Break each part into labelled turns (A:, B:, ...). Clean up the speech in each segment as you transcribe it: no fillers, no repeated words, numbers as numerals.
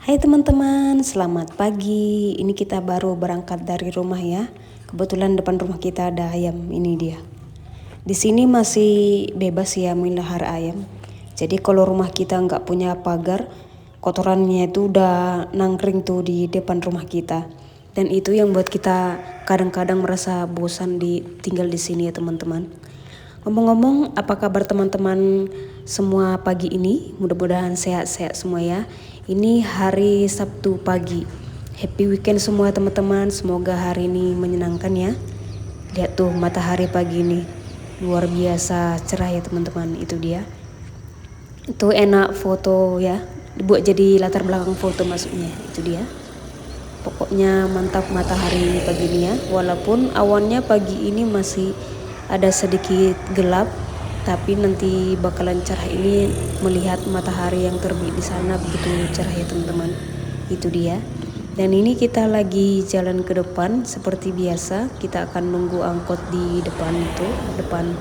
A: Hai teman-teman, selamat pagi. Ini kita baru berangkat dari rumah ya. Kebetulan depan rumah kita ada ayam, ini dia. Di sini masih bebas ya melihara ayam. Jadi kalau rumah kita nggak punya pagar, kotorannya itu udah nangkring tuh di depan rumah kita. Dan itu yang buat kita kadang-kadang merasa bosan tinggal di sini ya teman-teman. Ngomong-ngomong, apa kabar teman-teman semua pagi ini? Mudah-mudahan sehat-sehat semua ya. Ini hari Sabtu pagi. Happy weekend semua teman-teman. Semoga hari ini menyenangkan ya. Lihat tuh matahari pagi ini. Luar biasa cerah ya teman-teman. Itu dia. Itu enak foto ya. Dibuat jadi latar belakang foto maksudnya. Itu dia. Pokoknya mantap matahari pagi ini ya. Walaupun awannya pagi ini masih ada sedikit gelap, tapi nanti bakalan cerah ini melihat matahari yang terbit di sana begitu cerah ya teman-teman. Itu dia. Dan ini kita lagi jalan ke depan seperti biasa. Kita akan nunggu angkot di depan itu, depan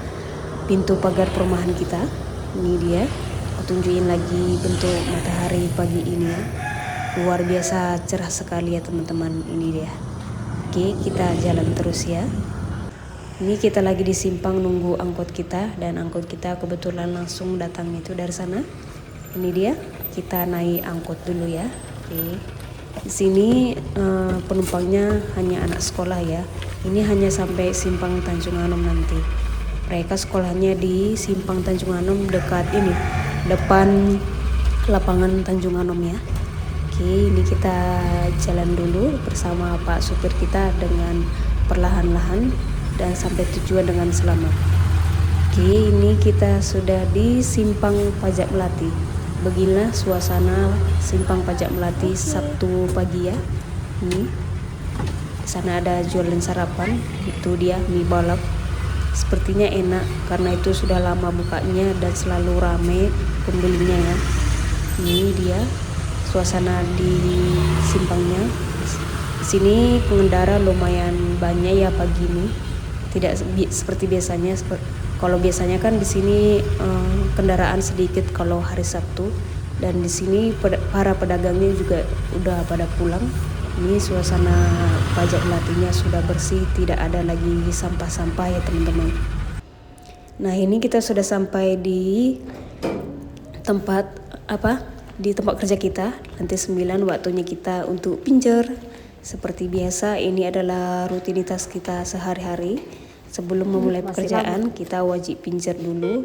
A: pintu pagar perumahan kita. Ini dia. Aku tunjukin lagi bentuk matahari pagi ini ya. Luar biasa cerah sekali ya teman-teman. Ini dia. Oke, kita jalan terus ya. Ini kita lagi di simpang nunggu angkot kita, dan angkot kita kebetulan langsung datang itu dari sana. Ini dia, kita naik angkot dulu ya. Oke. Di sini penumpangnya hanya anak sekolah ya. Ini hanya sampai simpang Tanjung Anom nanti. Mereka sekolahnya di simpang Tanjung Anom dekat ini, depan lapangan Tanjung Anom ya. Oke, ini kita jalan dulu bersama Pak supir kita dengan perlahan-lahan dan sampai tujuan dengan selamat. Oke, ini kita sudah di Simpang Pajak Melati. Beginilah suasana Simpang Pajak Melati Sabtu pagi ya. Ini sana ada jualan sarapan, itu dia mie balap. Sepertinya enak karena itu sudah lama bukanya dan selalu rame pembelinya ya. Ini dia suasana di simpangnya. Di sini pengendara lumayan banyak ya pagi ini. Tidak seperti biasanya. Kalau biasanya kan di sini kendaraan sedikit kalau hari Sabtu, dan di sini para pedagangnya juga udah pada pulang. Ini suasana Pajak Melatinya sudah bersih, tidak ada lagi sampah-sampah ya teman-teman. Nah, ini kita sudah sampai di tempat di tempat kerja kita. Nanti 9 waktunya kita untuk pinjer. Seperti biasa, ini adalah rutinitas kita sehari-hari. Sebelum memulai pekerjaan, kita wajib pinjar dulu.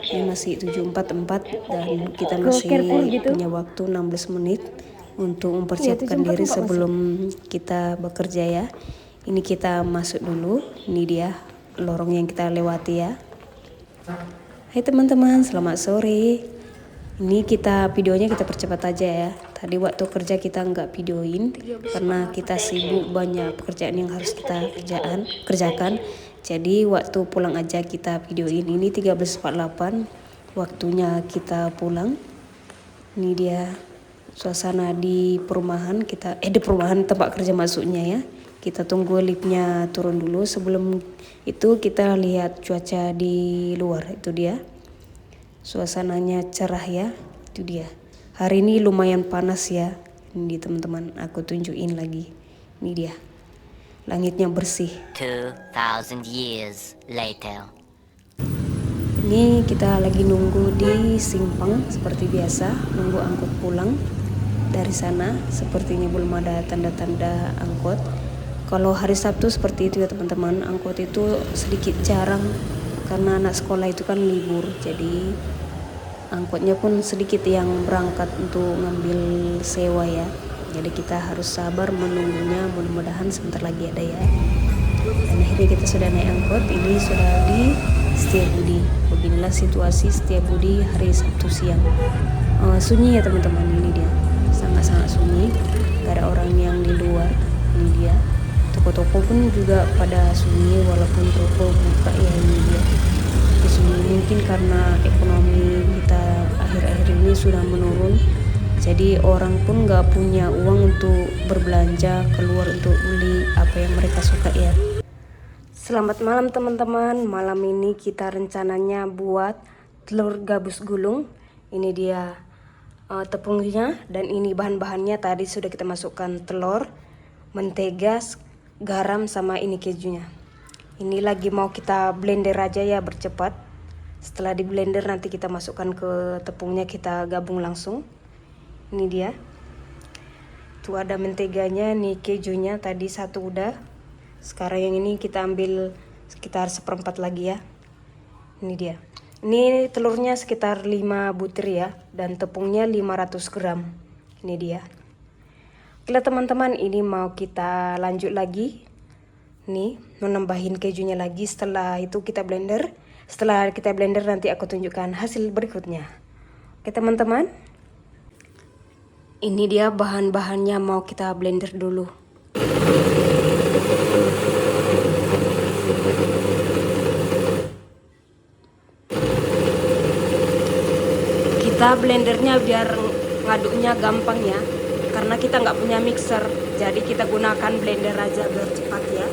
A: Ini masih 7.44 dan kita masih punya waktu 16 menit untuk mempersiapkan diri sebelum kita bekerja ya. Ini kita masuk dulu. Ini dia lorong yang kita lewati ya. Hai teman-teman, selamat sore. Ini videonya kita percepat aja ya. Tadi waktu kerja kita nggak videoin karena kita sibuk, banyak pekerjaan yang harus kita kerjakan. Jadi waktu pulang aja kita videoin. Ini 13.48 waktunya kita pulang. Ini dia suasana di perumahan kita, di perumahan tempat kerja maksudnya ya. Kita tunggu liftnya turun dulu. Sebelum itu kita lihat cuaca di luar. Itu dia. Suasananya cerah ya. Itu dia. Hari ini lumayan panas ya. Ini teman-teman, aku tunjukin lagi. Ini dia. Langitnya bersih.
B: 2000 years later.
A: Ini kita lagi nunggu di simpang seperti biasa, nunggu angkot pulang dari sana. Sepertinya belum ada tanda-tanda angkot. Kalau hari Sabtu seperti itu ya teman-teman, angkot itu sedikit jarang karena anak sekolah itu kan libur. Jadi angkotnya pun sedikit yang berangkat untuk ngambil sewa ya. Jadi kita harus sabar menunggunya, mudah-mudahan sebentar lagi ada ya. Dan akhirnya kita sudah naik angkot. Ini sudah di Setiabudi. Beginilah situasi Setiabudi hari Sabtu siang. Sunyi ya teman-teman, ini dia. Sangat-sangat sunyi. Gak ada orang yang di luar. Ini dia. Toko-toko pun juga pada sunyi walaupun toko buka ya, ini dia. Sunyi mungkin karena ekonomi kita akhir-akhir ini sudah menurun. Jadi orang pun gak punya uang untuk berbelanja keluar untuk beli apa yang mereka suka ya. Selamat malam teman-teman. Malam ini kita rencananya buat telur gabus gulung. Ini dia tepungnya, dan ini bahan-bahannya tadi sudah kita masukkan telur, mentega, garam, sama ini kejunya. Ini lagi mau kita blender aja ya, bercepat. Setelah di blender nanti kita masukkan ke tepungnya, kita gabung langsung. Ini dia. Tuh ada menteganya, nih kejunya tadi satu udah. Sekarang yang ini kita ambil sekitar seperempat lagi ya. Ini dia. Ini telurnya sekitar 5 butir ya, dan tepungnya 500 gram. Ini dia. Oke teman-teman, ini mau kita lanjut lagi. Nih, mau nambahin kejunya lagi. Setelah itu kita blender. Setelah kita blender nanti aku tunjukkan hasil berikutnya. Oke teman-teman. Ini dia bahan-bahannya, mau kita blender dulu. Kita blendernya biar ngaduknya gampang ya, karena kita nggak punya mixer, jadi kita gunakan blender aja biar cepat ya.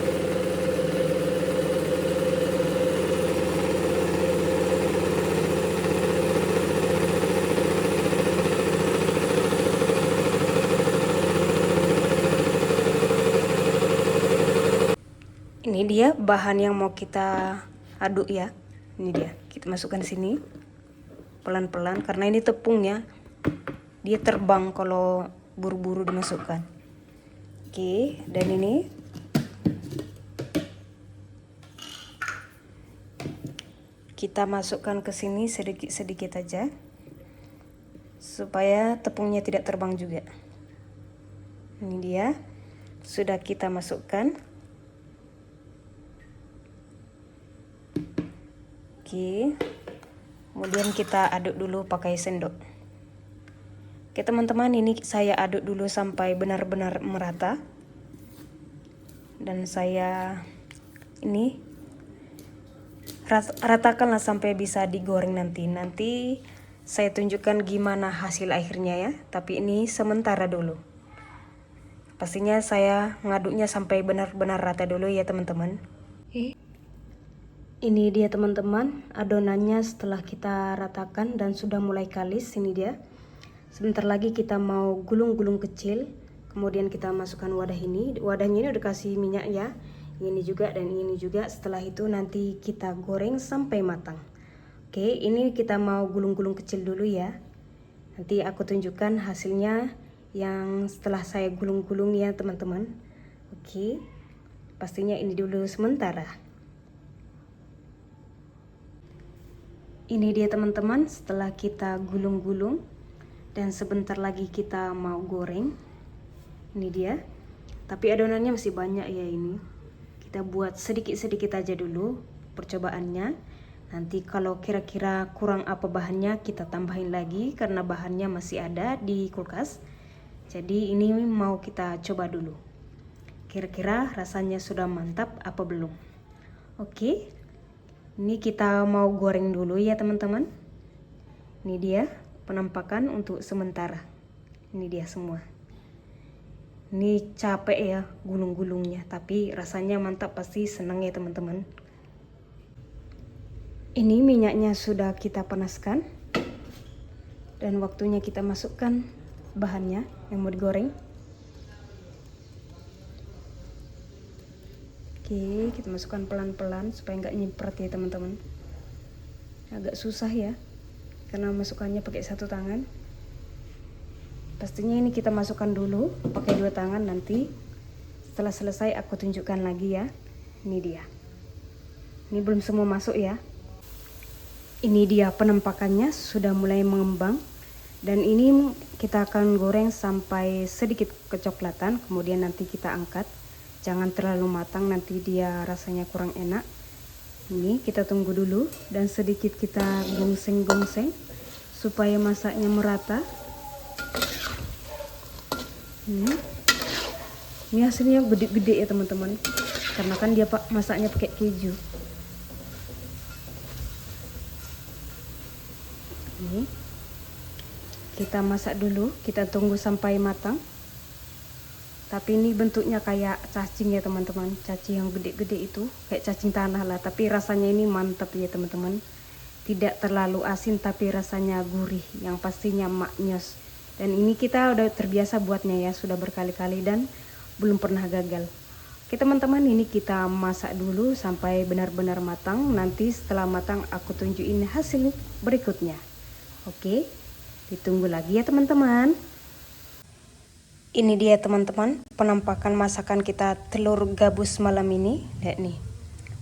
A: Ini dia bahan yang mau kita aduk ya. Ini dia, kita masukkan sini pelan-pelan karena ini tepungnya dia terbang kalau buru-buru dimasukkan. Oke, dan ini kita masukkan ke sini sedikit-sedikit aja supaya tepungnya tidak terbang juga. Ini dia, sudah kita masukkan. Oke, kemudian kita aduk dulu pakai sendok. Oke teman-teman, ini saya aduk dulu sampai benar-benar merata. Dan saya ini ratakanlah sampai bisa digoreng nanti. Nanti saya tunjukkan gimana hasil akhirnya ya. Tapi ini sementara dulu. Pastinya saya ngaduknya sampai benar-benar rata dulu ya teman-teman. Ini dia teman-teman, adonannya setelah kita ratakan dan sudah mulai kalis. Ini dia. Sebentar lagi kita mau gulung-gulung kecil. Kemudian kita masukkan wadah ini. Wadahnya ini udah kasih minyak ya. Ini juga dan ini juga. Setelah itu nanti kita goreng sampai matang. Oke, ini kita mau gulung-gulung kecil dulu ya. Nanti aku tunjukkan hasilnya yang setelah saya gulung-gulung ya teman-teman. Oke, pastinya ini dulu sementara. Ini dia teman-teman, setelah kita gulung-gulung dan sebentar lagi kita mau goreng. Ini dia. Tapi adonannya masih banyak ya ini. Kita buat sedikit-sedikit aja dulu percobaannya. Nanti kalau kira-kira kurang apa bahannya kita tambahin lagi karena bahannya masih ada di kulkas. Jadi ini mau kita coba dulu. Kira-kira rasanya sudah mantap apa belum? Oke. Ini kita mau goreng dulu ya teman-teman. Ini dia penampakan untuk sementara. Ini dia semua. Ini capek ya gulung-gulungnya, tapi rasanya mantap, pasti senang ya teman-teman. Ini minyaknya sudah kita panaskan. Dan waktunya kita masukkan bahannya yang mau digoreng. Oke, kita masukkan pelan-pelan supaya nggak nyiprat ya teman-teman. Agak susah ya, karena masukannya pakai satu tangan. Pastinya ini kita masukkan dulu pakai dua tangan, nanti setelah selesai aku tunjukkan lagi ya. Ini dia. Ini belum semua masuk ya. Ini dia penampakannya sudah mulai mengembang. Dan ini kita akan goreng sampai sedikit kecoklatan, kemudian nanti kita angkat. Jangan terlalu matang, nanti dia rasanya kurang enak. Ini kita tunggu dulu dan sedikit kita gongseng-gongseng supaya masaknya merata. Ini hasilnya gede-gede ya teman-teman, karena kan dia masaknya pakai keju. Ini kita masak dulu, kita tunggu sampai matang. Tapi ini bentuknya kayak cacing ya teman-teman, cacing yang gede-gede itu, kayak cacing tanah lah. Tapi rasanya ini mantap ya teman-teman. tidak terlalu asin tapi rasanya gurih, yang pastinya maknyos. Dan ini kita udah terbiasa buatnya ya, sudah berkali-kali dan belum pernah gagal. Oke teman-teman, ini kita masak dulu sampai benar-benar matang. Nanti setelah matang aku tunjukin hasil berikutnya. Oke, ditunggu lagi ya teman-teman. Ini dia teman-teman, penampakan masakan kita telur gabus malam ini. Lihat nih,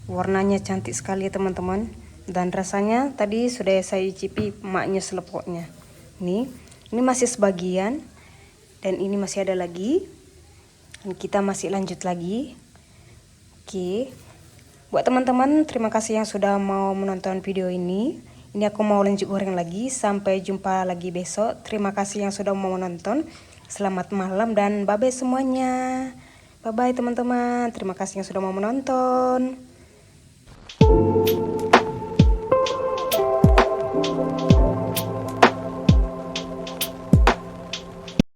A: warnanya cantik sekali ya teman-teman. Dan rasanya tadi sudah saya icipi maknya selepoknya. Ini masih sebagian dan ini masih ada lagi. Dan kita masih lanjut lagi. Oke. Buat teman-teman, terima kasih yang sudah mau menonton video ini. Ini aku mau lanjut goreng lagi. Sampai jumpa lagi besok. Terima kasih yang sudah mau menonton. Selamat malam dan bye-bye semuanya. Bye-bye teman-teman. Terima kasih yang sudah mau menonton.